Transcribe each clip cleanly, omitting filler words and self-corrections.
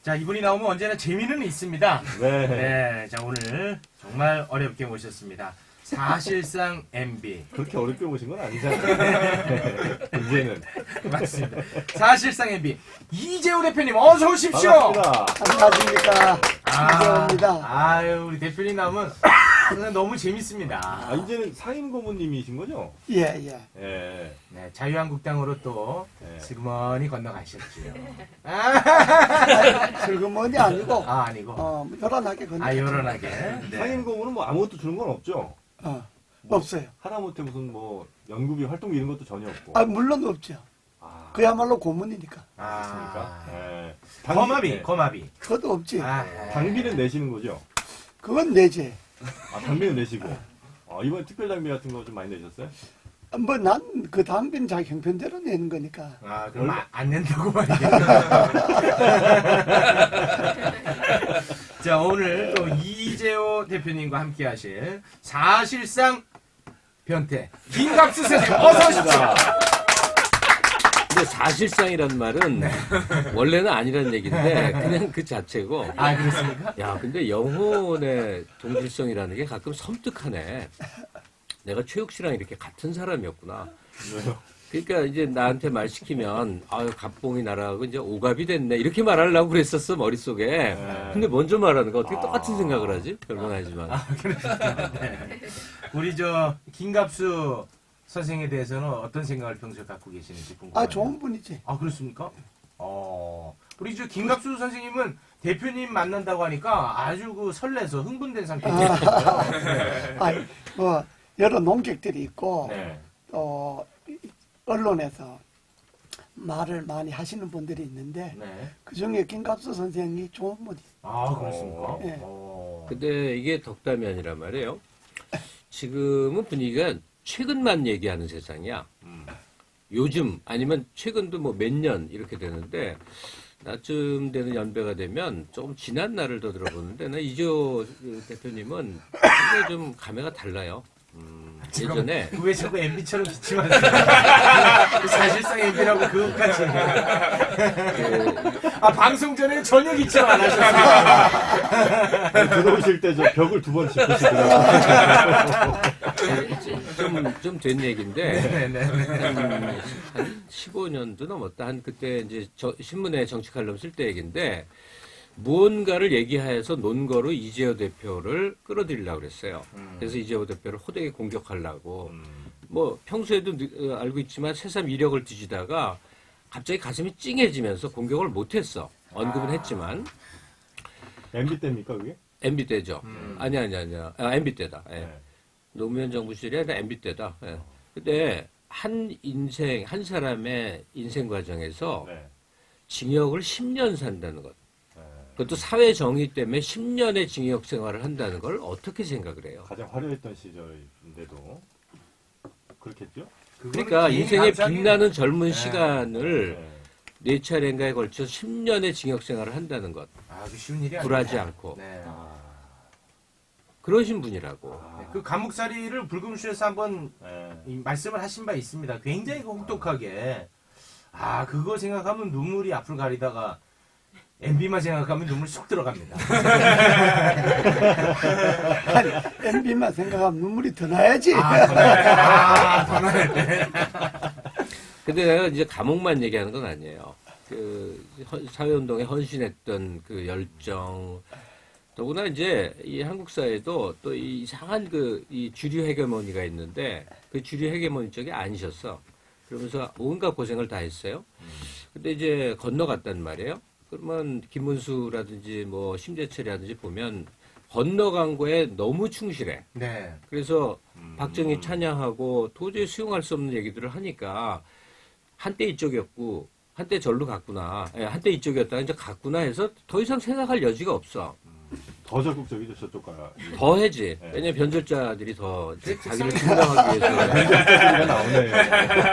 자, 이분이 나오면 언제나 재미는 있습니다. 네. 네, 자, 오늘 정말 어렵게 모셨습니다. 사실상 MB. 그렇게 어렵게 오신 건 아니잖아요. 이제는. 맞습니다. 사실상 MB. 이재호 대표님, 어서 오십시오! 반갑습니다. 안녕하십니까. 이재호입니다. 아유, 우리 대표님 나오면 너무 재밌습니다. 아, 이제는 상임 고모님이신 거죠? 예, 예. 예. 네, 자유한국당으로 또 네. 슬그머니 건너가셨지요. 슬그머니 아니고, 아, 아니고. 요란하게 건너. 아, 요란하게. 네. 상임 고모는 뭐 아무것도 주는 건 없죠? 없어요. 하다못해 무슨 뭐 연구비 활동비 이런 것도 전혀 없고. 물론 없죠. 아, 그야말로 고문이니까. 그렇습니까? 예. 거마비, 네. 거마비. 그것도 없지. 아, 당비는 내시는 거죠? 그건 내지. 아, 당비는 내시고. 이번에 특별 당비 같은 거 좀 많이 내셨어요? 뭐 난 그 당비는 자기 형편대로 내는 거니까. 아, 그럼 안 낸다고 말이죠. 자, 오늘 또 이재호 대표님과 함께 하실 사실상 변태 김갑수 선생님 어서 오십시오. 근데 사실상이란 말은 원래는 아니라는 얘기인데 그냥 그 자체고. 아, 그렇습니까? 야, 근데 영혼의 동질성이라는 게 가끔 섬뜩하네. 내가 최욱 씨랑 이렇게 같은 사람이었구나. 그러니까 이제 나한테 말 시키면 아유 갑봉이 나라고 이제 오갑이 됐네 이렇게 말하려고 그랬었어 머릿속에. 근데 먼저 말하는 거 어떻게 똑같은 생각을 하지? 별건 아니지만. 네. 우리 저 김갑수 선생에 대해서는 어떤 생각을 평소에 갖고 계시는지 궁금해요. 좋은 분이지. 아, 그렇습니까? 우리 저 김갑수 선생님은 대표님 만난다고 하니까 아주 그 설레서 흥분된 상태예요. 뭐, 여러 논객들이 있고, 네. 또, 언론에서 말을 많이 하시는 분들이 있는데, 네. 그 중에 김갑수 선생이 좋은 분이. 아, 그렇습니까? 네. 근데 이게 덕담이 아니란 말이에요. 지금은 분위기가 최근만 얘기하는 세상이야. 요즘 아니면 최근도 뭐 몇 년 이렇게 되는데 나쯤 되는 연배가 되면 조금 지난 날을 더 들어보는데 나 이재호 대표님은 굉장히 좀 감회가 달라요. 예전에 왜 자꾸 MB처럼 기침하세요? 사실상 MB라고 그것까지. 방송 전에 전혀 기침 안 하셨어요. 들어오실 때 저 벽을 두 번 짚으시더라고요. 좀 된 얘기인데 네네네. 한 15년도 넘었다. 한 그때 이제 신문에 정치 칼럼 쓸 때 얘기인데 무언가를 얘기해서 논거로 이재호 대표를 끌어들이려고 그랬어요. 그래서 이재호 대표를 호되게 공격하려고. 뭐 평소에도 알고 있지만 새삼 이력을 뒤지다가 갑자기 가슴이 찡해지면서 공격을 못했어. 언급은 했지만. MB 때입니까 그게? MB 때죠. 아니야. MB 때다. 예. 네. 노무현 정부 시절이 아니라 MB 때다. 예. 근데 한 사람의 인생 과정에서 네. 징역을 10년 산다는 것. 네. 그것도 사회 정의 때문에 10년의 징역 생활을 한다는 걸 어떻게 생각을 해요? 가장 화려했던 시절인데도 그렇겠죠? 그러니까 인생의 빛나는 젊은 시간을 네. 4차례인가에 걸쳐 10년의 징역 생활을 한다는 것. 아, 그 쉬운 일이 아니에요. 굴하지 않고. 네. 그러신 분이라고. 그 감옥살이를 불금쇼에서 한번 이 말씀을 하신 바 있습니다. 굉장히 혹독하게. 그거 생각하면 눈물이 앞을 가리다가 MB만 생각하면 눈물 쏙 들어갑니다. MB만 생각하면 눈물이 더 나야지. 더 나야 돼. 근데 내가 이제 감옥만 얘기하는 건 아니에요. 그 사회운동에 헌신했던 그 열정, 더구나 이제 이 한국 사회도 또 이 이상한 이 주류 헤게모니가 있는데 그 주류 헤게모니 쪽이 아니셨어. 그러면서 온갖 고생을 다 했어요. 근데 이제 건너갔단 말이에요. 그러면 김문수라든지 뭐 심재철이라든지 보면 건너간 거에 너무 충실해. 네. 그래서 박정희 찬양하고 도저히 수용할 수 없는 얘기들을 하니까 한때 이쪽이었고 한때 절로 갔구나. 한때 이쪽이었다가 이제 갔구나 해서 더 이상 생각할 여지가 없어. 더 적극적이죠 저쪽가. 더 해지. 네. 왜냐면 변절자들이 더 자기를 증명하기 위해서. 변절자가 나오네요.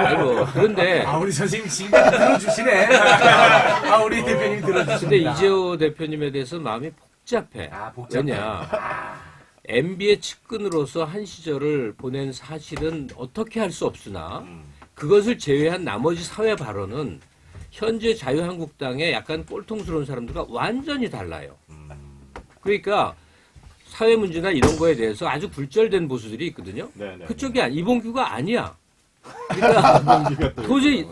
아이고, 그런데 우리 선생님 지금까지 들어주시네. 우리 대표님 들어주십니다. 근데 이재호 대표님에 대해서 마음이 복잡해. 복잡해. 왜냐? MB의 측근으로서 한 시절을 보낸 사실은 어떻게 할 수 없으나 그것을 제외한 나머지 사회 발언은 현재 자유한국당의 약간 꼴통스러운 사람들과 완전히 달라요. 그러니까 사회 문제나 이런 거에 대해서 아주 굴절된 보수들이 있거든요. 네네. 그쪽이 이봉규가 아니야. 그러니까 도저히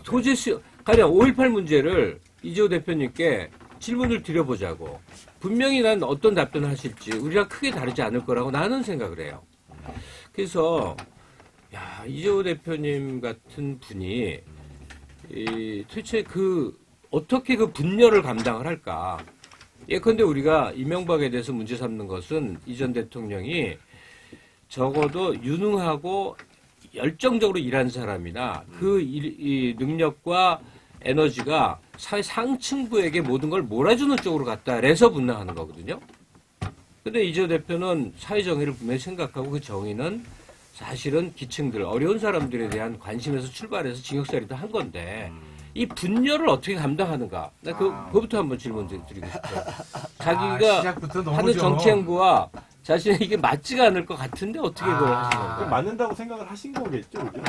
가령 5.18 문제를 이재호 대표님께 질문을 드려보자고. 분명히 난 어떤 답변을 하실지 우리랑 크게 다르지 않을 거라고 나는 생각을 해요. 그래서 야, 이재호 대표님 같은 분이 도대체 어떻게 그 분열을 감당을 할까? 예컨대 우리가 이명박에 대해서 문제 삼는 것은 이전 대통령이 적어도 유능하고 열정적으로 일한 사람이나 이 능력과 에너지가 사회 상층부에게 모든 걸 몰아주는 쪽으로 갔다 그래서 분당하는 거거든요. 근데 이재호 대표는 사회 정의를 분명히 생각하고 그 정의는 사실은 기층들, 어려운 사람들에 대한 관심에서 출발해서 징역살이도 한 건데 이 분열을 어떻게 감당하는가? 나 그거부터 한번 질문 드리고 싶어요. 자기가 시작부터 너무 하는 좀- 정치 행보와 자신의 이게 맞지가 않을 것 같은데 어떻게 그걸 하시는 그럼 건가요? 맞는다고 생각을 하신 거겠죠, 그죠?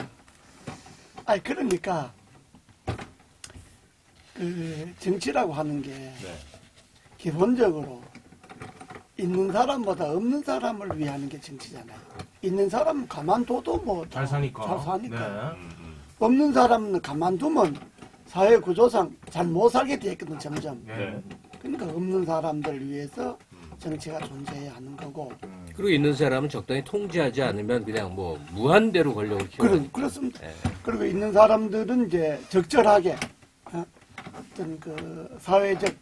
아니 그러니까 그 정치라고 하는 게 네. 기본적으로 있는 사람보다 없는 사람을 위하는 게 정치잖아요. 있는 사람은 가만둬도 뭐 잘 사니까. 잘 사니까. 네. 없는 사람은 가만두면 사회 구조상 잘 못 살게 돼 있거든 점점. 네. 그러니까 없는 사람들 위해서 정치가 존재해야 하는 거고. 그리고 있는 사람은 적당히 통제하지 않으면 그냥 뭐 무한대로 권력을 키우는. 그렇습니다. 예. 그리고 있는 사람들은 이제 적절하게 어떤 그 사회적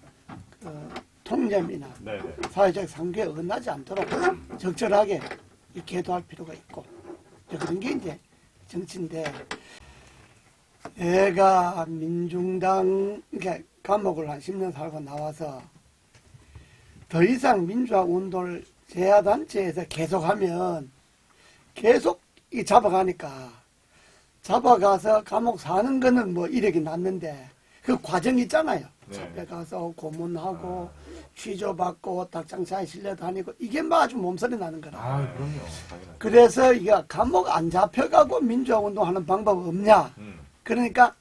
통념이나 네. 네. 사회적 상규에 어긋나지 않도록 적절하게 이렇게 해도할 필요가 있고 이제 그런 게 이제 정치인데 애가 민중당 그러니까 감옥을 한 10년 살고 나와서 더 이상 민주화 운동을 제야단체에서 계속하면 계속 이 잡아가니까 잡아가서 감옥 사는 거는 뭐 이력이 났는데 그 과정 있잖아요. 네. 잡혀가서 고문하고 취조받고 닭장사에 실려 다니고 이게 뭐 아주 몸살이 나는 거라. 아, 그럼요. 당연하죠. 그래서 이게 감옥 안 잡혀가고 민주화 운동하는 방법 없냐? 그러니까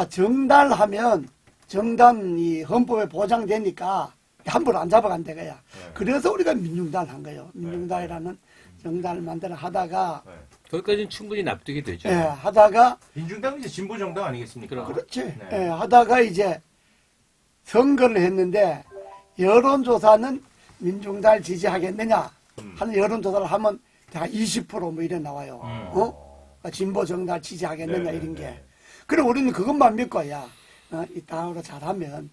정달하면 정단이 헌법에 보장되니까 함부로 안 잡아간다 거야. 네. 그래서 우리가 민중단을 한 거예요. 민중단이라는 정당을 만들어 하다가 네. 거기까지는 충분히 납득이 되죠. 하다가 민중당은 이제 진보 정당 아니겠습니까? 그렇지. 네. 하다가 이제 선거를 했는데 여론조사는 민중당을 지지하겠느냐 하는 여론조사를 하면 다 20%뭐 이래 나와요. 진보 정당 지지하겠느냐 네, 이런 네, 게. 네. 그래 우리는 그것만 믿고 이 당으로 잘하면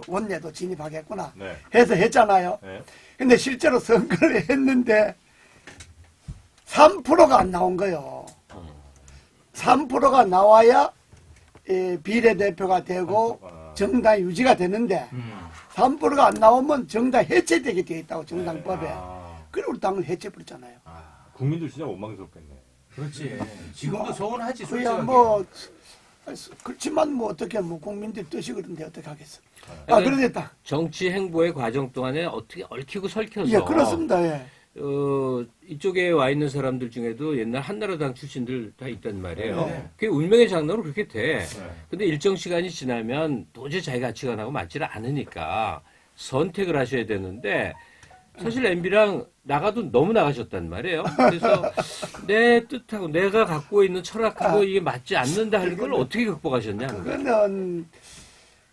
원내도 진입하겠구나 네. 해서 했잖아요. 네. 근데 실제로 선거를 했는데 3%가 안 나온 거예요. 3%가 나와야 비례대표가 되고 정당 유지가 되는데 3%가 안 나오면 정당 해체되게 되어 있다고 정당법에. 그래 우리 당을 해체해버렸잖아요. 국민들 진짜 원망스럽겠네. 그렇지. 지금도 서운하지, 그야 솔직하게. 뭐 그렇지만 뭐 어떻게 뭐 국민들 뜻이 그런데 어떻게 하겠어. 그런데 딱. 정치 행보의 과정 동안에 어떻게 얽히고 설켜서 예, 그렇습니다. 예. 이쪽에 와 있는 사람들 중에도 옛날 한나라당 출신들 다 있단 말이에요. 네. 그게 운명의 장난으로 그렇게 돼. 네. 근데 일정 시간이 지나면 도저히 자기 가치관하고 맞지를 않으니까 선택을 하셔야 되는데 사실 MB랑 나가도 너무 나가셨단 말이에요. 그래서 내 뜻하고 내가 갖고 있는 철학하고 이게 맞지 않는다 하는 걸 어떻게 극복하셨냐? 그거는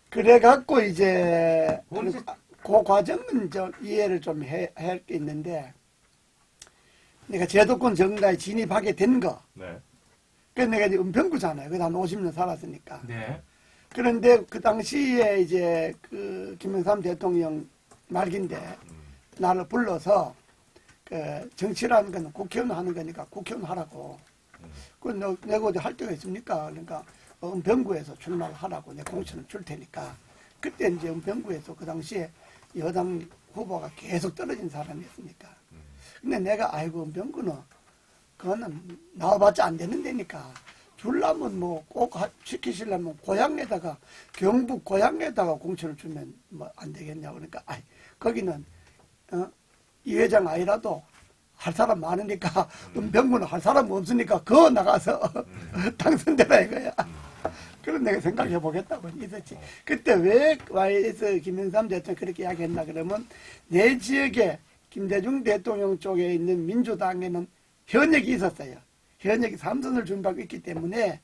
그래 갖고 이제 그건 이제- 그 과정은 좀 이해를 좀 할 게 있는데 내가 제도권 정당에 진입하게 된 거. 네. 그래서 내가 이제 은평구잖아요. 그다 한 50년 살았으니까. 네. 그런데 그 당시에 이제 그 김영삼 대통령 말기인데 나를 불러서 그 정치라는 건 국회의원 하는 거니까 국회의원 하라고. 그 내가 어디 할 데가 있습니까? 그러니까 은평구에서 출마를 하라고 내 공천을 줄 테니까. 그때 이제 은평구에서 그 당시에 여당 후보가 계속 떨어진 사람이었으니까. 근데 내가 아이고 은평구는 그거는 나와봤자 안 되는 데니까 줄라면 뭐 꼭 시키시려면 고향에다가 경북 고향에다가 공천을 주면 뭐 안 되겠냐 그러니까 아이 거기는 이 회장 아니라도 할 사람 많으니까 은평구는 할 사람 없으니까 그거 나가서 당선되라 이거야. 그런 내가 생각해 보겠다고 있었지. 그때 왜 YS 김영삼 대통령이 그렇게 이야기했나 그러면 내 지역에 김대중 대통령 쪽에 있는 민주당에는 현역이 있었어요. 현역이 3선을 준비하고 있기 때문에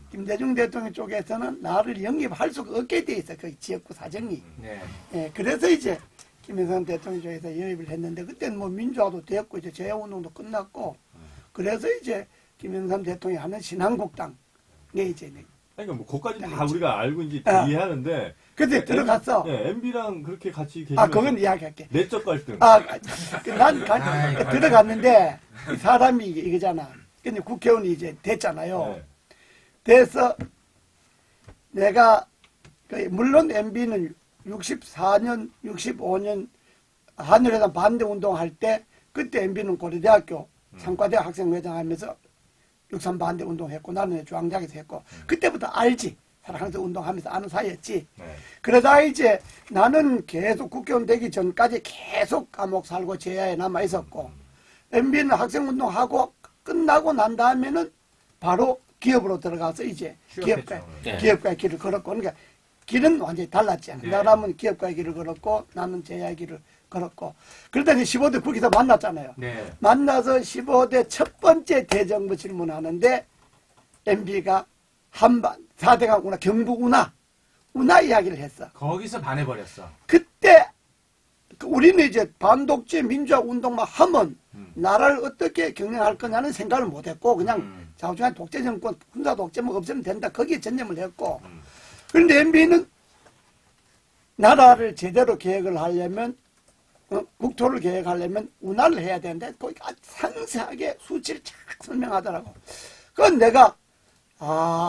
김대중 대통령 쪽에서는 나를 영입할 수가 없게 돼 있어. 그 지역구 사정이. 네. 예, 그래서 이제 김영삼 대통령 쪽에서 영입을 했는데 그때는 뭐 민주화도 되었고 이제 재야운동도 끝났고 그래서 이제 김영삼 대통령이 하는 신한국당에 이제 그러니까 뭐 그까지 다 우리가 알고 이제 이해하는데 그때 들어갔어. 네, MB랑 그렇게 같이 계시면서 아, 그건 이야기할게. 내적 갈등. 난 들어갔는데 이 사람이 이거잖아. 근데 국회의원이 이제 됐잖아요. 네. 돼서 내가 물론 MB는 64년, 65년 한일회담 반대 운동할 때 그때 MB는 고려대학교 상과대 학생회장 하면서 63 반대 운동했고 나는 중앙대학에서 했고 그때부터 알지. 항상 운동하면서 아는 사이였지. 네. 그러다 이제 나는 계속 국회의원 되기 전까지 계속 감옥 살고 제야에 남아 있었고 MB는 학생운동하고 끝나고 난 다음에는 바로 기업으로 들어가서 이제 취업했죠. 기업가의 길을 걸었고 그러니까 길은 완전히 달랐지. 네. 나라면 기업가의 길을 걸었고 나는 제야의 길을 걸었고 그러더니 15대 국회에서 만났잖아요. 네. 만나서 15대 첫 번째 대정부 질문하는데 MB가 한반 4대강 운하 경북 운하 이야기를 했어. 거기서 반해버렸어. 그때 우리는 이제 반독재 민주화 운동만 하면 나라를 어떻게 경영할 거냐는 생각을 못했고 그냥 자우중한 독재 정권 군사 독재만 없으면 된다 거기에 전념을 했고 그런데 MB는 나라를 제대로 계획을 하려면 국토를 계획하려면 운하를 해야 되는데 거기 아주 상세하게 수치를 쫙 설명하더라고. 그건 내가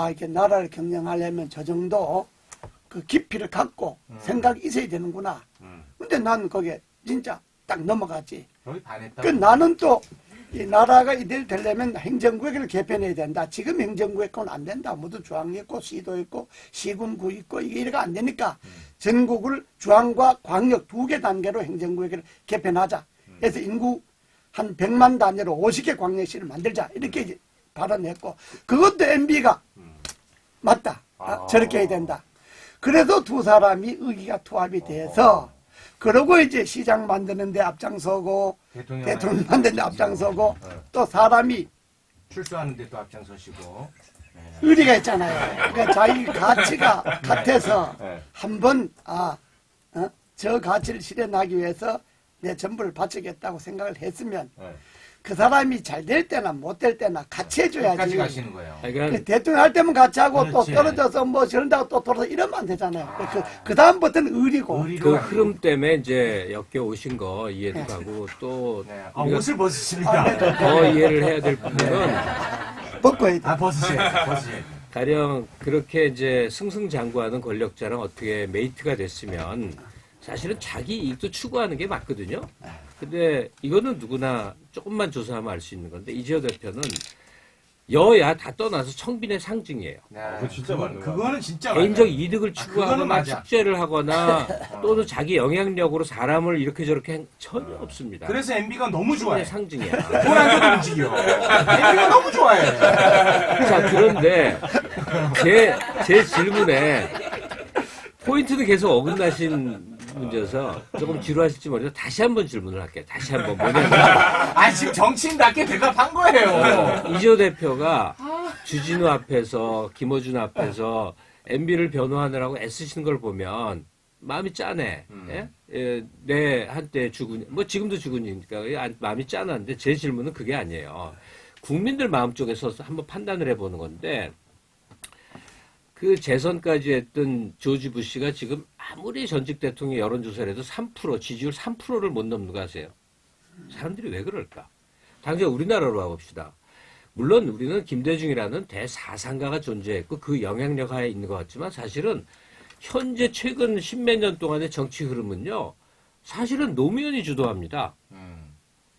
이렇게 나라를 경영하려면 저 정도 그 깊이를 갖고 생각이 있어야 되는구나. 근데 난 거기에 진짜 딱 넘어갔지. 거기 반했다. 그 나는 또 이 나라가 이대로 되려면 행정구역을 개편해야 된다. 지금 행정구역은 안 된다. 모두 중앙이 있고 시도 있고 시군구 있고 이게 이래가 안 되니까 전국을 중앙과 광역 두 개 단계로 행정구역을 개편하자. 그래서 인구 한 100만 단위로 50개 광역시를 만들자. 이렇게 이제 발언했고 그것도 MB가 맞다. 저렇게 해야 된다. 그래서 두 사람이 의기가 투합이 돼서 그러고 이제 시장 만드는 데 앞장서고 대통령 만드는 데 앞장서고 또 사람이 출소하는데 또 앞장서시고. 의리가 있잖아요. 그러니까 자기 가치가 같아서 네. 한번 저 가치를 실현하기 위해서 내 전부를 바치겠다고 생각을 했으면 네. 그 사람이 잘 될 때나 못 될 때나 같이 해줘야지. 끝까지 가시는 거예요. 그 대통령 할 때면 같이 하고 그렇지. 또 떨어져서 뭐 저런다고 또 돌아서 이러면 안 되잖아요. 그 다음부터는 의리고. 의리로 그 가는 흐름 때문에 이제 엮여 오신 거 이해도 가고 또 네. 우리가 옷을 벗으십니다. 더 이해를 해야 될 부분은 벗고 해야 돼. 벗으세요. 가령 그렇게 이제 승승장구하는 권력자랑 어떻게 메이트가 됐으면 사실은 자기 이익도 추구하는 게 맞거든요. 근데 이거는 누구나 조금만 조사하면 알 수 있는 건데 이재호 대표는 여야 다 떠나서 청빈의 상징이에요. 그거 진짜 맞는 거 그거는 진짜 개인적 맞아요. 이득을 그거는 추구하거나 맞아. 축제를 하거나 또는 자기 영향력으로 사람을 이렇게 저렇게 전혀 없습니다. 그래서 MB가 너무 좋아해. 청빈의 상징이야. 돈안 줘도 움직여. MB가 너무 좋아해. 자, 그런데 제 질문에 포인트는 계속 어긋나신 문제여서 조금 지루하실지 모르겠는데 다시 한번 질문을 할게요. 다시 한번 뭐냐면 지금 정치인답게 대답한 거예요. 이재호 대표가 주진우 앞에서 김어준 앞에서 MB를 변호하느라고 애쓰시는 걸 보면 마음이 짠해. 예? 내 한때 주군, 뭐 지금도 주군이니까 마음이 짠한데 제 질문은 그게 아니에요. 국민들 마음 쪽에서 한번 판단을 해보는 건데 그 재선까지 했던 조지 부시가 지금 아무리 전직 대통령 여론조사를 해도 3% 지지율 3%를 못 넘는 거 아세요? 사람들이 왜 그럴까? 당장 우리나라로 와봅시다. 물론 우리는 김대중이라는 대사상가가 존재했고 그 영향력 하에 있는 것 같지만 사실은 현재 최근 십몇 년 동안의 정치 흐름은요. 사실은 노무현이 주도합니다.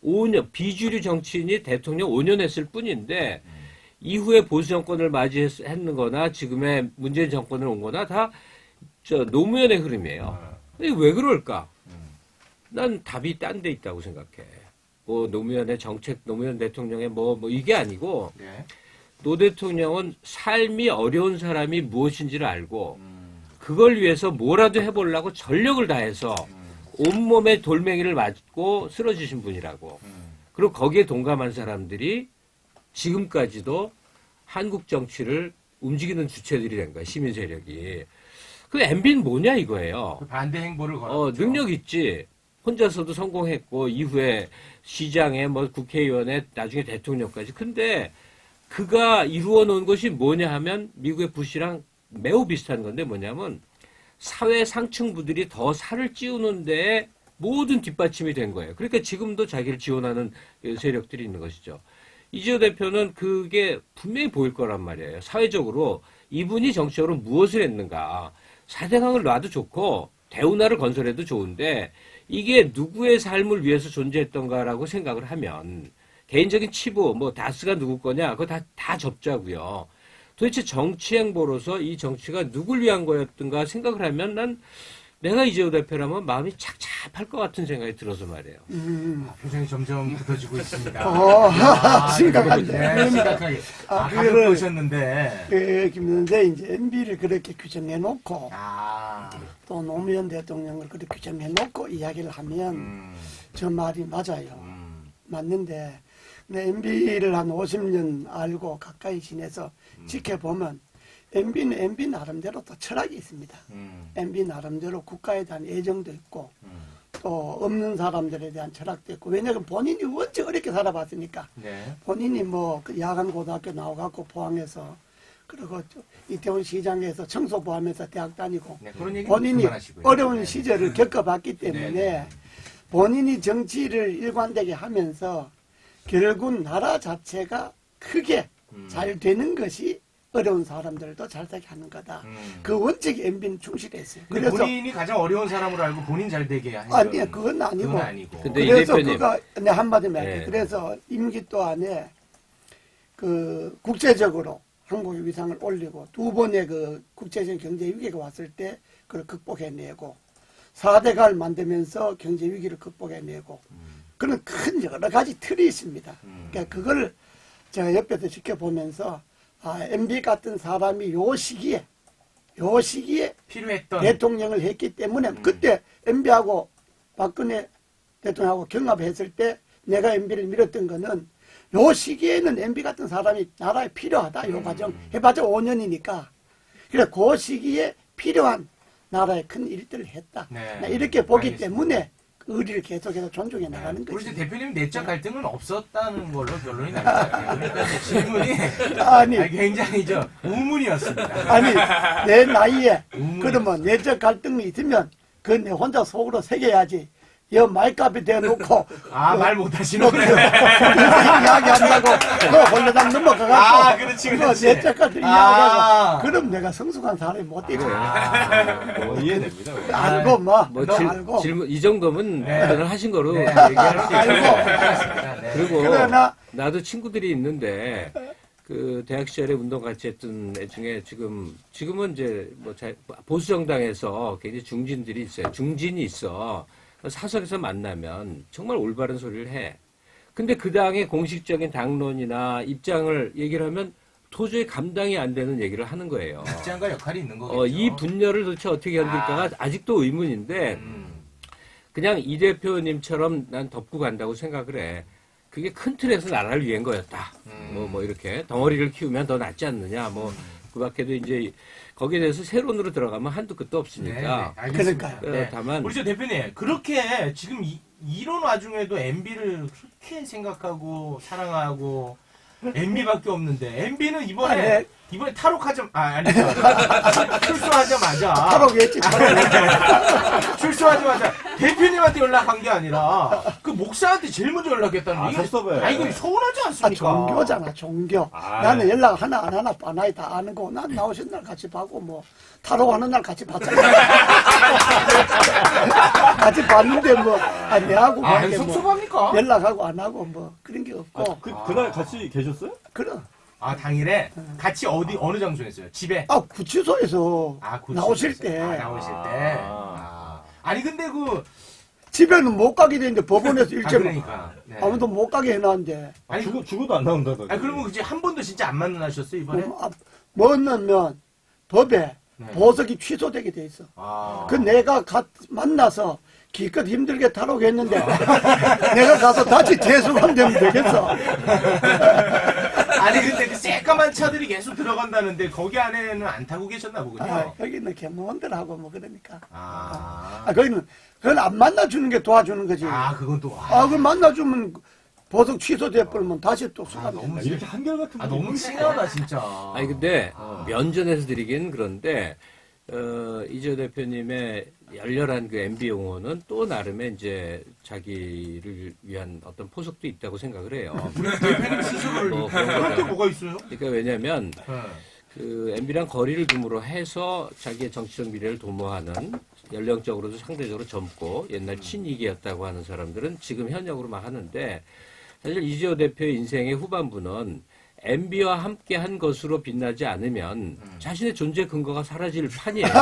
5년 비주류 정치인이 대통령 5년 했을 뿐인데 이후에 보수 정권을 맞이했는 거나 지금의 문재인 정권을 온 거나 다 노무현의 흐름이에요. 근데 왜 그럴까? 난 답이 딴 데 있다고 생각해. 뭐 노무현의 정책, 노무현 대통령의 뭐 이게 아니고 네. 노 대통령은 삶이 어려운 사람이 무엇인지를 알고 그걸 위해서 뭐라도 해보려고 전력을 다해서 온몸에 돌멩이를 맞고 쓰러지신 분이라고. 그리고 거기에 동감한 사람들이 지금까지도 한국 정치를 움직이는 주체들이 된 거야, 시민 세력이. 그 MB는 뭐냐 이거예요. 그 반대 행보를 걸었죠. 능력 있지. 혼자서도 성공했고 이후에 시장에 뭐 국회의원에 나중에 대통령까지. 근데 그가 이루어 놓은 것이 뭐냐 하면 미국의 부시랑 매우 비슷한 건데 뭐냐면 사회 상층부들이 더 살을 찌우는데 모든 뒷받침이 된 거예요. 그러니까 지금도 자기를 지원하는 세력들이 있는 것이죠. 이재호 대표는 그게 분명히 보일 거란 말이에요. 사회적으로 이분이 정치적으로 무엇을 했는가. 4대강을 놔도 좋고 대운하를 건설해도 좋은데 이게 누구의 삶을 위해서 존재했던가라고 생각을 하면 개인적인 치부, 뭐 다스가 누구 거냐 그거 다 접자고요. 도대체 정치 행보로서 이 정치가 누굴 위한 거였던가 생각을 하면 내가 이재호 대표라면 마음이 착잡할 것 같은 생각이 들어서 말이에요. 표정이 점점 굳어지고 있습니다. 심각한데. 네, 심각하게. 가볍게 그거를- 오셨는데. 김는데 이제 MB를 그렇게 규정해놓고 아, 또 노무현 대통령을 그렇게 규정해놓고 이야기를 하면 저 말이 맞아요. 맞는데 MB를 한 50년 알고 가까이 지내서 지켜보면 MB는 MB 나름대로 또 철학이 있습니다. MB 나름대로 국가에 대한 애정도 있고 또 없는 사람들에 대한 철학도 있고 왜냐하면 본인이 원체 어렵게 살아봤으니까 네. 본인이 뭐그 야간 고등학교 나와갖고 포항에서 그리고 이태원 시장에서 청소부 하면서 대학 다니고 네, 그런 얘기 본인이 그만하시고요. 어려운 네. 시절을 겪어봤기 때문에 네. 본인이 정치를 일관되게 하면서 결국 나라 자체가 크게 잘 되는 것이 어려운 사람들도 잘 되게 하는 거다. 그 원칙에 MB는 충실했어요. 근데 그래서 본인이 가장 어려운 사람으로 알고 본인 잘 되게 하는 아니 그건 아니고. 그건 아니고. 근데 이 그래서 대표님. 그가 내 한마디만 할게. 네. 그래서 임기 동안에 그 국제적으로 한국의 위상을 올리고 두 번의 그 국제적인 경제 위기가 왔을 때 그걸 극복해내고 4대가를 만들면서 경제 위기를 극복해내고 그런 큰 여러 가지 틀이 있습니다. 그러니까 그걸 제가 옆에서 지켜보면서 MB 같은 사람이 요 시기에 필요했던 대통령을 했기 때문에 그때 MB하고 박근혜 대통령하고 경합했을 때 내가 MB를 밀었던 거는 요 시기에는 MB 같은 사람이 나라에 필요하다. 요 과정 해봤자 5년이니까. 그래 그 시기에 필요한 나라의 큰 일들을 했다. 네. 나 이렇게 보기 알겠습니다. 때문에 그 의리를 계속해서 존중해 나가는 우리 거지. 대표님 내적 갈등은 없었다는 걸로 결론이 날 것 같아요. 그러니까 이제 질문이 아니 굉장히 우문이었습니다. 아니 내 나이에 우물이 그러면 내적 갈등이 있으면 그건 내 혼자 속으로 새겨야지. 여 말값이 대놓고 말 못하시는 거예요. 이야기한다고 너 홀려당 넘어가갖고 그렇지, 그거 그렇지. 내적 갈등 이야기하고 그럼 내가 성숙한 사람이 못 되지. 이해됩니다. 알고 뭐 뭐 알고 질문 이 정도면 네. 답변을 하신 거로 네, 얘기할 수 알고. 있어요. 네. 그리고 그러나 나도 친구들이 있는데 그 대학 시절에 운동 같이 했던 애 중에 지금은 이제 뭐 보수 정당에서 굉장히 중진들이 있어요. 중진이 있어. 사석에서 만나면 정말 올바른 소리를 해. 근데 그 당의 공식적인 당론이나 입장을 얘기를 하면 도저히 감당이 안 되는 얘기를 하는 거예요. 입장과 역할이 있는 거겠죠. 이 분열을 도대체 어떻게 견딜까가 아직도 의문인데 그냥 이 대표님처럼 난 덮고 간다고 생각을 해. 그게 큰 틀에서 나라를 위한 거였다. 뭐 이렇게 덩어리를 키우면 더 낫지 않느냐. 그 밖에도 이제 거기에 대해서 세론으로 들어가면 한도 끝도 없으니까. 알겠습니다. 그러니까요. 다만 우리 저 대표님 그렇게 지금 이런 와중에도 MB를 그렇게 생각하고 사랑하고 MB밖에 없는데 MB는 이번에 출소하자마자 탈옥했지. 출소하자마자 대표님한테 연락한 게 아니라 그 목사한테 제일 먼저 연락했다는 게 설섭에. 이거 서운하지 않습니까? 종교잖아, 종교. 나는 연락 하나 안 하나 빠나이 다 아는 거. 난 나오신 날 같이 봐고 뭐 탈옥하는 날 같이 봤잖아. 같이 봤는데 뭐 내하고 그렇게 뭐 섭섭합니까? 연락하고 안 하고 뭐 그런 게 없고. 그날 같이 계셨어요? 그럼 당일에 같이 어느 장소였어요? 집에? 구치소에서 구치소에서. 나오실 때 나오실 때. 아니 근데 집에는 못 가게 되는데 법원에서 일제 그러니까. 네. 아무도 못 가게 해놨는데 아니, 죽어도 안 나온다더니. 그러면 그지 한 번도 진짜 안 만나셨어요 이번에? 뭐냐면 법에 네. 보석이 취소되게 돼 있어. 아. 그 내가 만나서 기껏 힘들게 타라고 했는데 내가 가서 다시 재수감 되면 되겠어. 아니 근데 그 새까만 차들이 계속 들어간다는데 거기 안에는 안 타고 계셨나 보군요. 아, 여기는 개무원들하고 뭐 그러니까. 아. 거기는 그건 안 만나주는 게 도와주는 거지. 그건 또. 그걸 만나주면 보석 취소돼 버리면 다시 또 수감 너무 되는 이렇게 한결같은 분이 너무 있네. 심하다 진짜. 아니 근데 면전에서 드리긴 그런데 이재호 대표님의 열렬한 그 MB 용어는 또 나름의 이제 자기를 위한 어떤 포석도 있다고 생각을 해요. 대표님 스스로를 뭐 그런 그런 게 거죠. 뭐가 있어요? 그러니까 왜냐하면 네. 그 MB랑 거리를 둠으로 해서 자기의 정치적 미래를 도모하는 연령적으로도 상대적으로 젊고 옛날 친이계였다고 하는 사람들은 지금 현역으로 막 하는데 사실 이재호 대표의 인생의 후반부는 MB와 함께 한 것으로 빛나지 않으면 자신의 존재 근거가 사라질 판이에요. 이거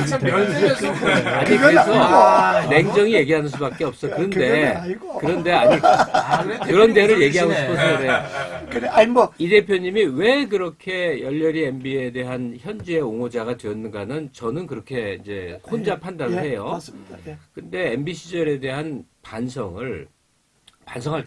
참 면전에서 아니 그건 그래서 냉정히 얘기하는 수밖에 없어. 그런데 그건 아니고. 그런데 아니 그래? 그런 데를 대표님 얘기하고 그러시네. 싶어서 그래. 그래, 아니 뭐 이 대표님이 왜 그렇게 열렬히 MB에 대한 현지의 옹호자가 되었는가는 저는 그렇게 이제 혼자 판단을 예, 해요. 맞습니다. 예. 근데 MB 시절에 대한 반성할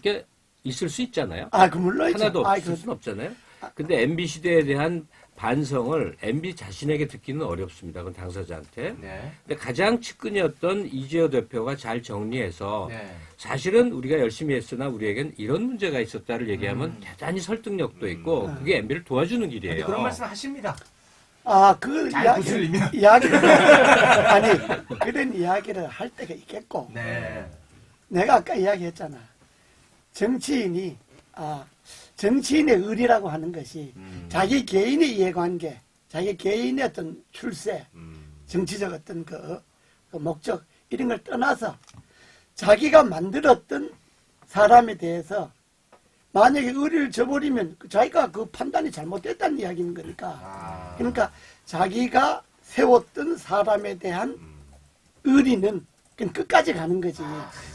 게 있을 수 있잖아요. 그 물론이죠. 하나도 없을 수는 없잖아요. 근데 MB 시대에 대한 반성을 MB 자신에게 듣기는 어렵습니다. 그건 당사자한테. 네. 근데 가장 측근이었던 이재호 대표가 잘 정리해서 네. 사실은 우리가 열심히 했으나 우리에겐 이런 문제가 있었다를 얘기하면 대단히 설득력도 있고 그게 MB를 도와주는 근데 길이에요. 그런 말씀 하십니다. 그 잘 구슬리면. 이야기를 아니 그런 이야기를 할 때가 있겠고 네. 내가 아까 이야기했잖아. 정치인의 의리라고 하는 것이 자기 개인의 이해관계, 자기 개인의 어떤 출세, 정치적 어떤 그 목적 이런 걸 떠나서 자기가 만들었던 사람에 대해서 만약에 의리를 저버리면 자기가 그 판단이 잘못됐다는 이야기인 거니까. 그러니까 자기가 세웠던 사람에 대한 의리는 그냥 끝까지 가는 거지.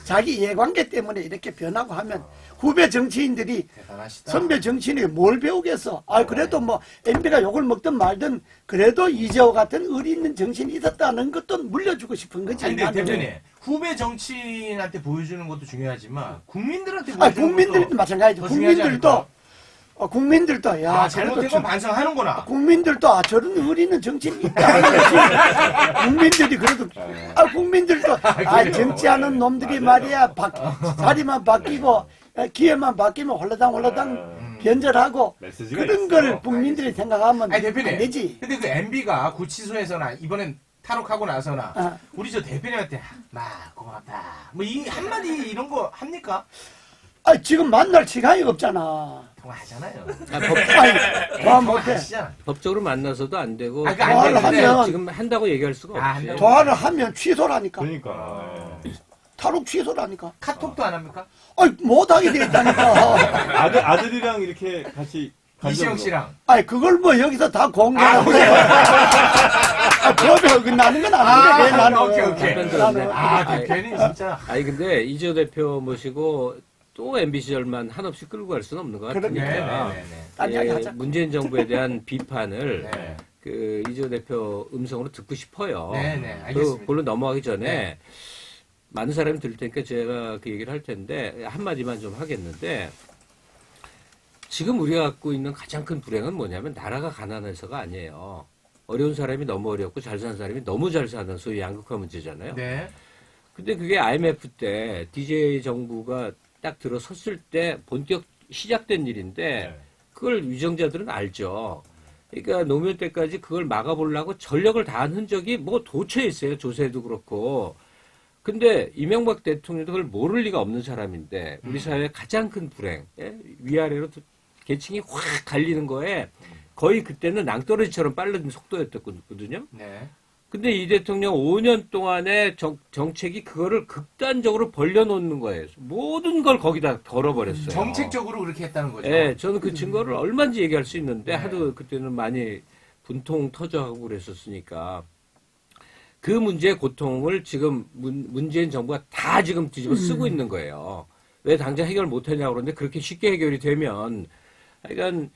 자기 이해관계 때문에 이렇게 변하고 하면 후배 정치인들이 대단하시다. 선배 정치인에게 뭘 배우겠어. 그래도 뭐 MB가 욕을 먹든 말든 그래도 이재호 같은 의리 있는 정치인이 있었다는 것도 물려주고 싶은 거지. 아니, 근데 나는. 대표님 후배 정치인한테 보여주는 것도 중요하지만 국민들한테 보여주는 국민들도 것도 마찬가지죠. 더 중요하지 않을까요? 국민들도 야 잘못된 그래도 건 반성하는구나. 국민들도 저런 의리는 정치인이 있다. 국민들이 그래도 국민들도 정치하는 놈들이 말이야 자리만 바뀌고 기회만 바뀌면 홀라당 변절하고 메시지가 그런 있어. 걸 국민들이 생각하면 아니 대표님. 안 되지. 근데 그 MB가 구치소에서나 이번엔 탈옥하고 나서나 어. 우리 저 대표님한테 고맙다. 뭐 이 한마디 이런 거 합니까? 지금 만날 시간이 없잖아. 통화하잖아요. 통화 못해. 하시잖아. 법적으로 만나서도 안 되고 그러니까 안 통화를 되는데 하면 지금 한다고 얘기할 수가 없지. 한다고. 통화를 하면 취소라니까. 그러니까. 탈옥 취소라니까. 카톡도 안 합니까? 못하게 돼 있다니까. 아들이랑 이렇게 같이 간 이시영 정도. 씨랑. 그걸 뭐 여기서 다 공개하고. 법에 어긋나는 건 아닌데, 왜 나는. 오케이. 답변 들었네. 대표님 진짜. 아니 근데 이재호 대표 모시고 또 MB 시절만 한없이 끌고 갈 수는 없는 것 같으니까 네네네. 딴 이야기 하자. 문재인 정부에 대한 비판을 네. 그 이재호 대표 음성으로 듣고 싶어요. 네네, 그 알겠습니다. 그걸로 넘어가기 전에 네. 많은 사람이 들을 테니까 제가 그 얘기를 할 텐데 한마디만 좀 하겠는데 지금 우리가 갖고 있는 가장 큰 불행은 뭐냐면 나라가 가난해서가 아니에요. 어려운 사람이 너무 어렵고 잘 사는 사람이 너무 잘 사는 소위 양극화 문제잖아요. 네. 근데 그게 IMF 때 DJ 정부가 딱 들어섰을 때 본격 시작된 일인데 그걸 위정자들은 알죠. 그러니까 노무현 때까지 그걸 막아보려고 전력을 다한 흔적이 뭐 도처에 있어요. 조세도 그렇고. 근데 이명박 대통령도 그걸 모를 리가 없는 사람인데 우리 사회의 가장 큰 불행, 위아래로 계층이 확 갈리는 거에 거의 그때는 낭떠러지처럼 빠른 속도였거든요. 네. 근데 이 대통령 5년 동안의 정책이 그거를 극단적으로 벌려놓는 거예요. 모든 걸 거기다 걸어버렸어요. 정책적으로 그렇게 했다는 거죠. 네, 저는 그 증거를 얼마든지 얘기할 수 있는데 네. 하도 그때는 많이 분통 터져하고 그랬었으니까. 그 문제의 고통을 지금 문재인 정부가 다 지금 뒤집어 쓰고 있는 거예요. 왜 당장 해결 못하냐고 그러는데 그렇게 쉽게 해결이 되면 그러니까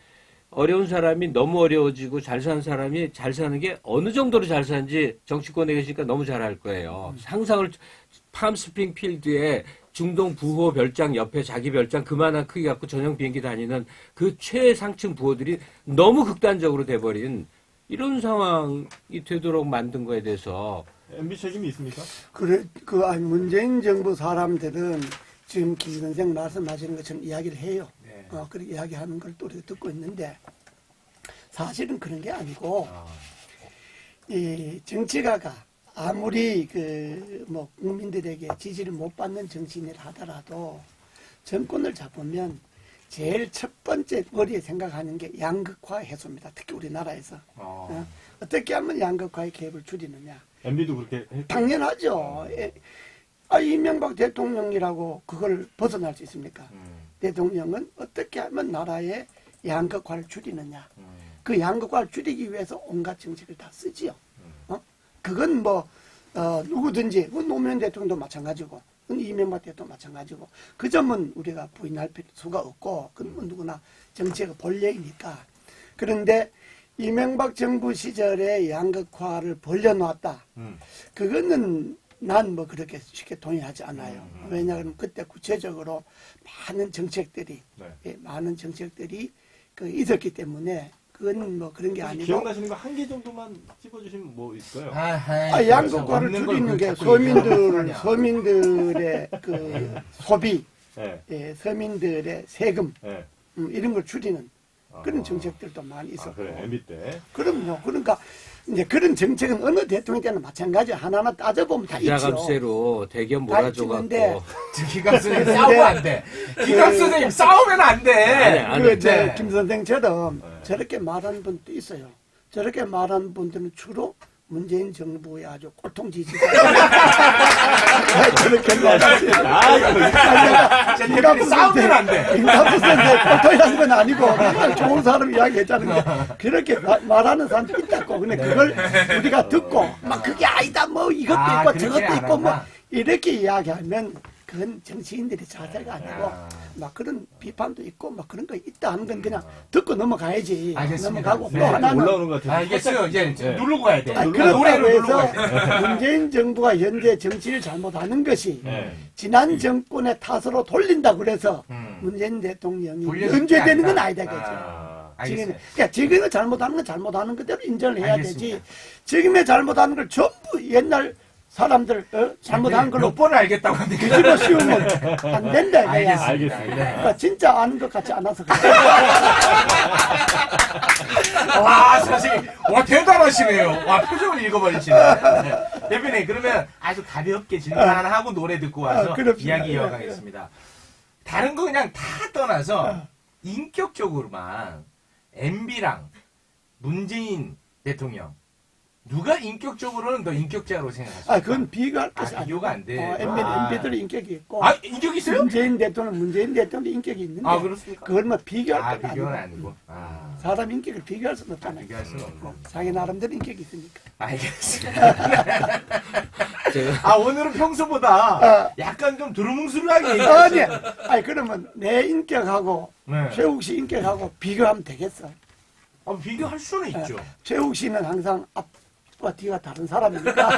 어려운 사람이 너무 어려워지고 잘 사는 사람이 잘 사는 게 어느 정도로 잘 사는지 정치권에 계시니까 너무 잘 알 거예요. 상상을 팜스프링 필드에 중동 부호 별장 옆에 자기 별장 그만한 크기 갖고 전용 비행기 다니는 그 최상층 부호들이 너무 극단적으로 돼버린 이런 상황이 되도록 만든 거에 대해서 MB 책임이 있습니까? 그래, 문재인 정부 사람들은 지금 김 선생 말씀하시는 것처럼 이야기를 해요. 네. 그렇게 이야기하는 걸 또 우리가 듣고 있는데, 사실은 그런 게 아니고, 이 정치가가 아무리 국민들에게 지지를 못 받는 정치인을 하더라도 정권을 잡으면 제일 첫 번째 머리에 생각하는 게 양극화 해소입니다. 특히 우리나라에서. 어떻게 하면 양극화의 갭을 줄이느냐. MB도 그렇게 했죠? 당연하죠. 이명박 대통령이라고 그걸 벗어날 수 있습니까? 대통령은 어떻게 하면 나라의 양극화를 줄이느냐. 그 양극화를 줄이기 위해서 온갖 정책을 다 쓰지요. 그건 누구든지, 노무현 대통령도 마찬가지고, 이명박 대통령도 마찬가지고, 그 점은 우리가 부인할 수가 없고, 그건 누구나 정치가 본래이니까. 그런데 이명박 정부 시절에 양극화를 벌려놨다. 그거는 난 그렇게 쉽게 동의하지 않아요. 왜냐하면 그때 구체적으로 많은 정책들이, 많은 정책들이 있었기 때문에, 그건 그런 게 아니고. 기억나시는 거 한 개 정도만 찝어주시면 뭐 있어요? 양극화를 줄이는 게 서민들의 소비, 네. 서민들의 세금, 네. 이런 걸 줄이는 그런 정책들도 많이 있었고. 그래, MB 때. 그럼요. 그러니까 이제 그런 정책은 어느 대통령 때는 마찬가지 하나하나 따져보면 다 있죠. 기자감세로 대기업 몰아줘갖고 기갑선생님 싸우면 안 돼. 기갑선생님 싸우면 안 돼. 김 선생처럼 저렇게 말하는 분도 있어요. 저렇게 말하는 분들은 주로 문재인 정부의 아주 꼴통 지지자. 저렇게 말하지. 싸우면 안 돼. 김갑수한테 꼴통이라는 건 아니고 그냥 좋은 사람 이야기했잖아요. 그렇게 말하는 사람도 있다고. 근데 그걸 우리가 듣고 막 그게 아니다 뭐 이것도 있고 저것도 있고 뭐 이렇게 이야기하면 그건 정치인들이 자세가 아니고 막 그런 비판도 있고 막 그런 거 있다 하는 건 그냥 듣고 넘어가야지. 알겠습니다. 넘어가고 또 네, 하나는 올라오는 것 같아요. 알겠어요. 이제 누르고 가야 돼. 그렇다고 노래를 누르고 해서 가야 돼. 문재인 정부가 현재 정치를 잘못하는 것이 네. 지난 정권의 탓으로 돌린다 그래서 문재인 대통령이 돌려줄 연죄되는 게 건 아니다. 아니다 그죠. 지금, 알겠어요. 지금은 잘못하는 건 잘못하는 그대로 인정을 해야 알겠습니다. 되지. 지금의 잘못하는 걸 전부 옛날 사람들 잘못한 걸로 몇 번을 알겠다고 하는데 뒤집어 씌우면 안 된다 이거야. 알겠습니다. 알겠습니다. 그러니까 진짜 아는 것 같지 않아서 그래. 선생님, 대단하시네요. 표정을 읽어버리시네. 네. 대표님, 그러면 아주 가볍게 질문 하나 하고 노래 듣고 와서 그럽시다. 이야기 이어가겠습니다. 다른 거 그냥 다 떠나서 인격적으로만 MB랑 문재인 대통령 누가 인격적으로는 더 인격자로 생각하십니까? 그건 비교할 것이 아니고. 비교가 안 돼. MB들이 인격이 있고. 인격 있어요? 문재인 대통령도 인격이 있는데. 그렇습니까? 그걸 뭐 비교할 건 비교는 아니고. 아니고. 사람 인격을 비교할 수는 없잖아요. 비교할 수는 없고. 자기 나름대로 인격이 있으니까. 알겠습니다. 오늘은 평소보다 약간 좀 두루뭉술하게 얘기했어요. 아니, 그러면 내 인격하고 네. 최욱 씨 인격하고 비교하면 되겠어. 비교할 수는 있죠. 최욱 씨는 항상 앞과 뒤가 다른 사람이니까.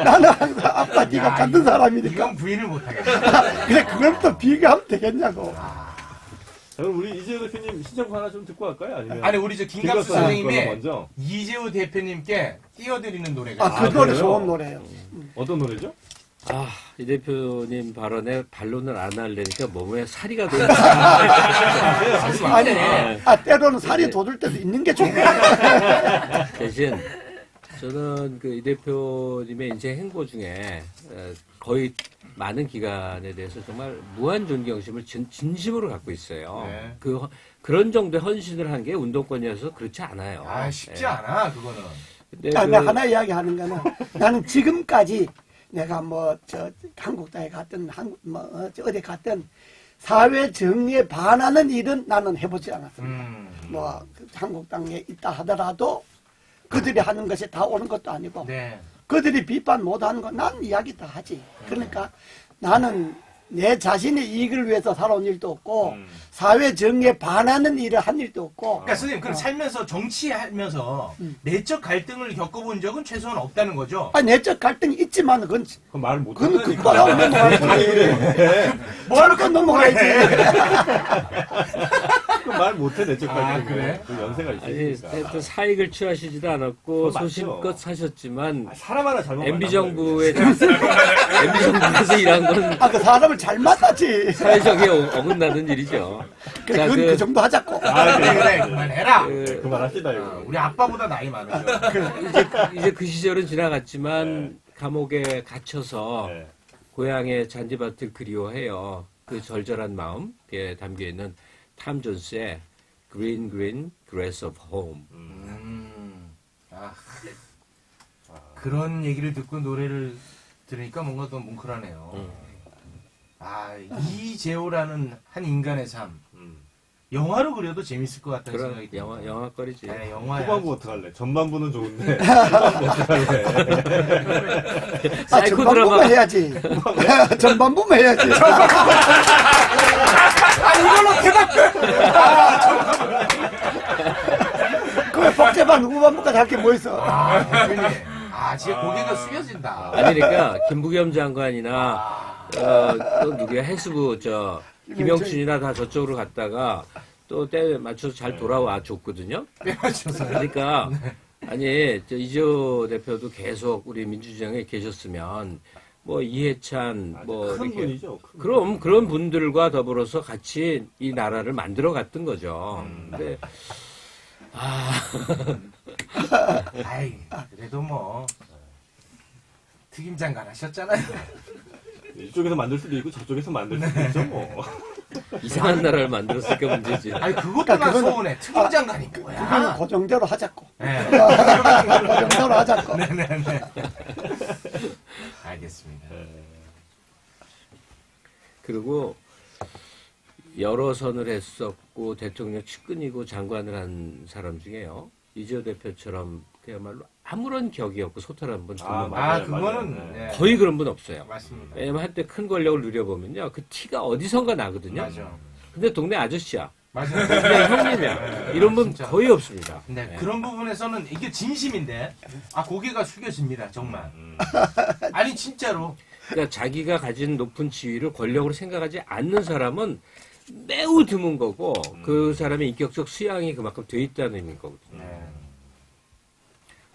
나는 항상 앞과 뒤가 같은 사람이니까. 이건 부인을 못하겠다. 그래, 그걸 또 비교하면 되겠냐고. 그럼 우리 이재호 대표님 신청곡 하나 좀 듣고 갈까요? 아니면 아니 우리 김갑수 김갑수 선생님이 먼저? 이재호 대표님께 띄워드리는 노래가 그 노래 그래요? 좋은 노래예요. 어떤 노래죠? 이 대표님 발언에 반론을 안 하려니까 몸에 살이가 돋는 아니, 때로는 살이 돋을 때도 있는 게 좋아요. 대신 저는 이 대표님의 인생 행보 중에 거의 많은 기간에 대해서 정말 무한 존경심을 진심으로 갖고 있어요. 네. 그런 정도의 헌신을 한 게 운동권이어서 그렇지 않아요. 쉽지 않아 그거는. 근데 내가 하나 이야기하는 거는 나는 지금까지 내가 한국당에 갔든 어디 갔든 사회 정의에 반하는 일은 나는 해보지 않았습니다. 한국당에 있다 하더라도 그들이 하는 것이 다 옳은 것도 아니고 네. 그들이 비판 못하는 거 난 이야기 다 하지. 그러니까 나는 내 자신의 이익을 위해서 살아온 일도 없고 사회 정의에 반하는 일을 한 일도 없고 그러니까 선생님 그럼 살면서 정치하면서 내적 갈등을 겪어본 적은 최소한 없다는 거죠? 내적 갈등이 있지만 그건 그럼 말을 못 그건 하니까. 극복하고 넘어가야지. 뭐하러 넘어가야지. 그럼 말 못해 내적 아, 갈등. 그래? 그 연세가 아니, 있으니까. 하여튼 사익을 취하시지도 않았고 그건 맞죠. 소신껏 사셨지만 사람 하나 잘못 MB 만나면 정부의 MB 정부에서 일한 건 그 사람을 잘 만나지. 사회적에 어긋나는 일이죠. 그래, 자, 그건 그 정도 하자고. 그래 그만해라. 그만합시다 이거. 우리 아빠보다 나이 많으셔. 이제 그 시절은 지나갔지만 감옥에 gat혀서 네. 고향의 잔디밭을 그리워해요. 그 절절한 마음에 담겨 있는 탐 존스의 Green Green Grass of Home. 아, 그런 얘기를 듣고 노래를 들으니까 뭔가 더 뭉클하네요. 아, 이재호라는 한 인간의 삶. 영화로 그려도 재밌을 것 같다는 그런 생각이 듭니다. 영화거리지. 네, 영화야. 후반부 어떡할래? 전반부는 좋은데 후반부 어떡할래? 사이코 전반부만 드라마. 해야지. 전반부만 해야지. 이걸로 대답! 그왜 복잡한 후반부까지 할 게 뭐 있어. 대표님. 진짜 고개가 숙여진다. 아니 그러니까 김부겸 장관이나 또 누구야 해수부 김영춘이나 다 저쪽으로 갔다가 또 때 맞춰서 잘 돌아와 줬거든요. 네, 맞춰서요. 그러니까 아니 이재호 대표도 계속 우리 민주주의에 계셨으면 뭐 이해찬 뭐 큰 이렇게 분이죠. 큰 그럼 그런 분들과 더불어서 같이 이 나라를 만들어 갔던 거죠. 근데 아이, 그래도 뭐 특임 장관 하셨잖아요. 이쪽에서 만들 수도 있고 저쪽에서 만들 수도 있죠 뭐. 이상한 나라를 만들었으니까 문제지. 아니 그것도 그러니까 난 그거는- 서운해. 특임 장관이 그건 뭐야? 그 정도로 하자고. 네. 그 정도로 하자고. 네네네. 알겠습니다. 그리고 여러 선을 했었고 대통령 측근이고 장관을 한 사람 중에요. 이재호 대표처럼 그야말로 아무런 격이 없고 소탈한 분 정말 맞아요, 그거는 맞아요. 네. 거의 그런 분 없어요. 맞습니다. 왜냐면 한때 큰 권력을 누려보면요. 그 티가 어디선가 나거든요. 맞아. 근데 동네 아저씨야. 맞아요. 그냥 형님이야. 이런 분 진짜. 거의 없습니다. 네, 네. 그런 부분에서는 이게 진심인데 고개가 숙여집니다. 정말. 아니 진짜로. 그러니까 자기가 가진 높은 지위를 권력으로 생각하지 않는 사람은 매우 드문 거고 그 사람의 인격적 수양이 그만큼 돼 있다는 의미인 거거든요. 네.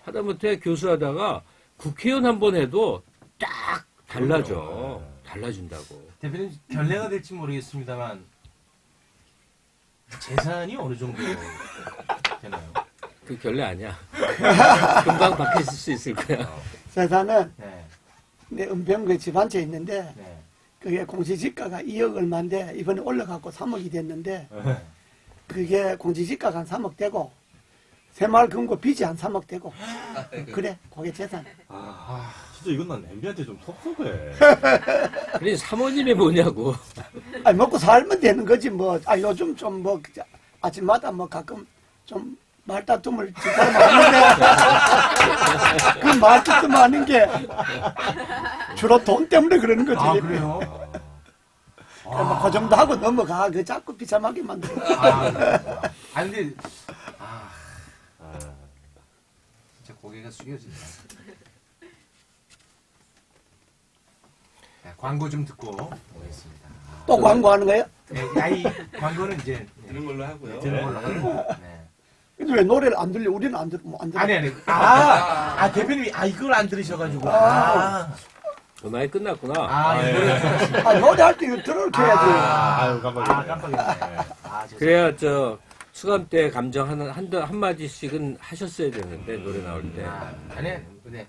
하다못해 교수하다가 국회의원 한 번 해도 딱 달라져. 달라진다고. 대표님 결례가 될지 모르겠습니다만 재산이 어느 정도 되나요? 그 결례 아니야. 금방 바뀔 수 있을 거야. 세상은 네. 내 은평구에 집 한 채 있는데 네. 그게 공시지가가 2억 얼마인데 이번에 올라가고 3억이 됐는데 그게 공시지가가 한 3억 되고 새마을 금고 빚이 한 3억 되고 그래 그게 재산. 진짜 이건 난 MB한테 좀 섭섭해. 그래 사모님이 뭐냐고. 아니 먹고 살면 되는 거지 뭐. 요즘 좀 뭐 아침마다 뭐 가끔 좀 말다툼을 지금 하는데 그 말다툼 하는 게 주로 돈 때문에 그러는 거지. 그래요? 뭐 그 정도 하고 넘어가. 그 자꾸 비참하게 만들어. 근데 진짜 고개가 숙여진다. 네, 광고 좀 듣고 오겠습니다. 또 광고하는 거예요? 네, 이 광고는 이제 드는 걸로 하고요. 드는 걸로 하고. 네. 근데 왜 노래를 안 들려? 우리는 안 들어. 안 들어. 아니. 대표님이 이걸 안 들으셔가지고. 음악이 끝났구나. 이 노래 노래할 때 이거 들어올게 해야지. 아유 깜빡이네. 깜빡이네. 그래야 수감 때 감정 한마디씩은 하셨어야 되는데 노래 나올 때. 아니, 네.